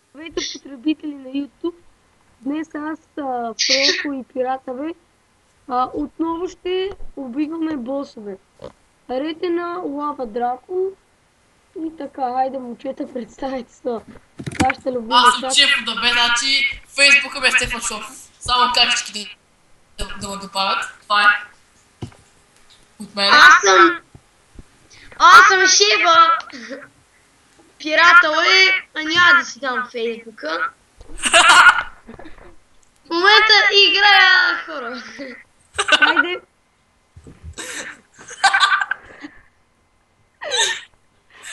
Здравейте, потребители на YouTube. Днес аз, Фроко и Пиратаве, отново ще убиваме босове. Рейте на Лава Драко и така, хайде момчета, представете се вашата любима Аз част. съм Чепо да бе, значи Фейсбука ме Стефан Шофов. Само качечки да ме добавят. Това е. От мене. Аз съм Шеба. Пиратаве, няма да си дам Фейсбука. В момента играя хора. Хайде.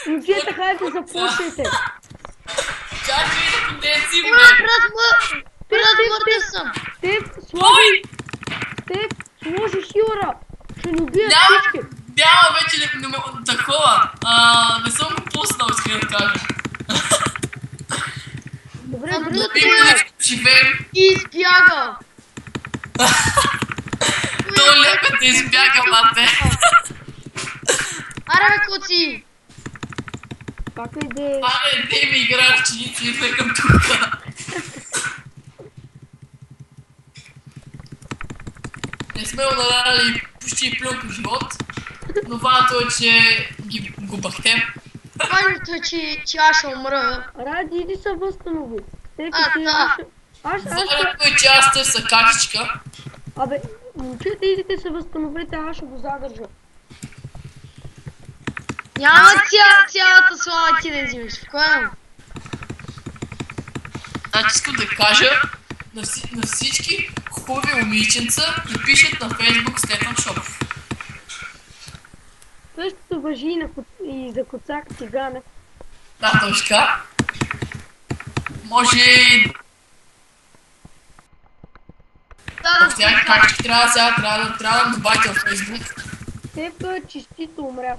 Момчета, хайде започнете. Чакай да конденси, Брат, мъртъв съм. Стеф, сложи хилъра. Ще ни убият всички. Няма вече такова. Не съм го пуснал, искам да кажа. Добре, Ам, добре, Любим живеем. Избяга. То леката избяга, мате. Аре бе, коци. кака идея. Абе, те ми играят чиници, идвам тук. Не сме ударали почти плюнко живот, но важното е, че го бахтем. Важното е, че аз ще умра. Ради, иди се възстанови. Стеф, ти Да. Важното е, че аз те са качечка. Абе, момчета, идите се възстановете, аз ще го задържа. Няма цялата слава ти да взимеш. Спокойно. Значи искам да кажа на всички хубави момиченца да пишат на Фейсбук Стефан Шопов. Същото въжи и за Коцак Тигане. Да, точно така. Може Да, в тях качки трябва да добавите във Фейсбук. Стеф, той е чистито умря.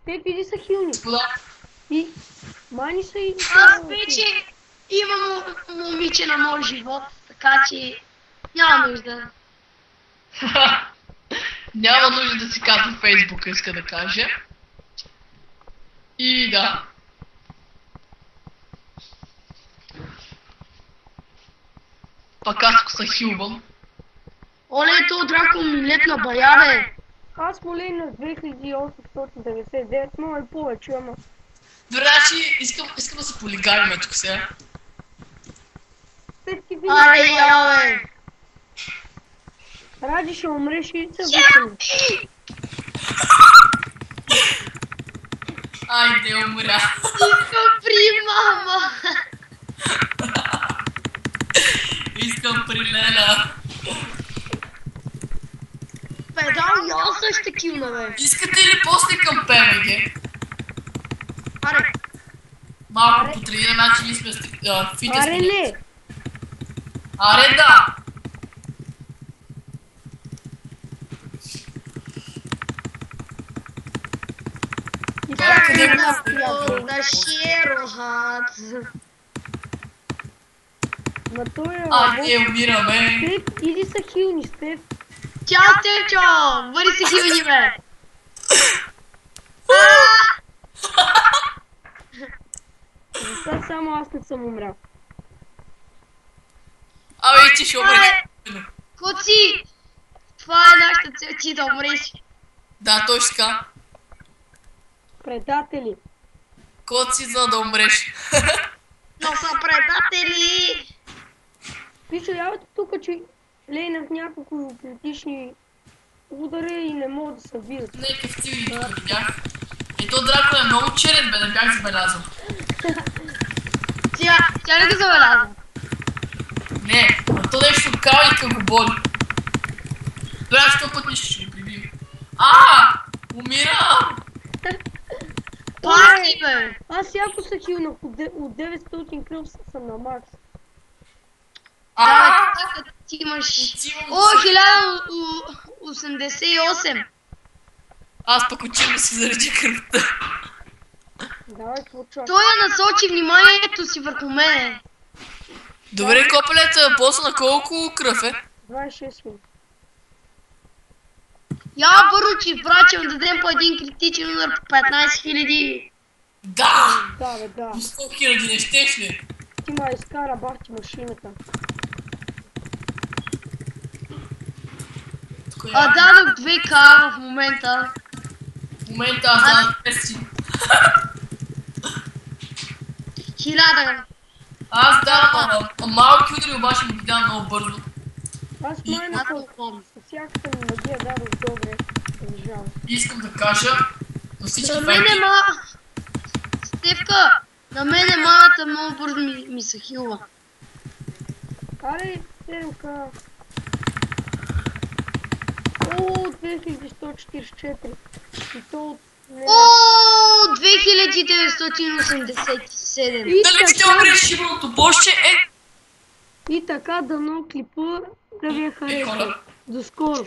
Стеф, иди са хилни. Господа, И мани са и... Аз вече имам момиче на мой живот, така че няма нужда. няма нужда да си казва Фейсбук, иска да кажа. И да. Пак аз се хилвам. Оле, то Драко ми летна бая, бе. Аз молей на 2899, но и повече, ама... Добре, значи искам да се полигариме тук сега. Стеф, ти види. Аре, я, бе. Ради ще умреш и се възстанови. Айде, умря. Искам при мама. Искам при Лена. Бе, да, я също килна, бе. Искате ли после към ПМГ? Аре, Малко потренираме, значи ние сме фитнес. Аре не! Аре да! Къде го? да шерохат. Ма той е... Айде, умираме. Стеф, иди са хилни, Стеф. Чао, Стефчо! Бъди си хилни, бе. За сега само аз не съм умрял. Абе, ти ще умреш. Коци! Това е нашата цел, ти да умреш. Да, точно така. Предатели. Код си за да умреш. Но са предатели! Пише, явате тук, че лейнах няколко критични удари и не могат да се видят. Нека стили тук видях. Ето Драко е много черен, бе, не бях забелязал. Тя не го забелязва. Не, а то нещо калика го боли. Добре, аз този път нищо ще го прибим. Умирам! Пак ли, бе? Аз яко се хилнах от 900 кръв съм на макс. Да, ти имаш... Отивам О, си. 1088. Аз пък отивам да си зареди кръвта. Давай, получавай. Той я насочи вниманието си върху мене. Добре, копелета, после на колко кръв е? 26 минути. Я бързо, че изпрачам да дадем по един критичен удар по 15 000. Да! Да, бе, да. По 100 000 не щеш ли? Ти ма изкара бах ти машината. Тук е. Дадох 2К в момента. В момента аз дадам 500. 1000. Аз давам малки удари, обаче ми ги давам много бързо. Аз И- майната с всякаката ми магия дадох добре. Съжалявам. Искам да кажа на всички На мене фенки. Стевка, на мене маната много бързо ми се хилва. Аре, Стенка. О, 2144. И то от... О, 2987. И Дали ще така, умреш шибаното борще? и така, дано клипа да ви е харесал. хора. До скоро.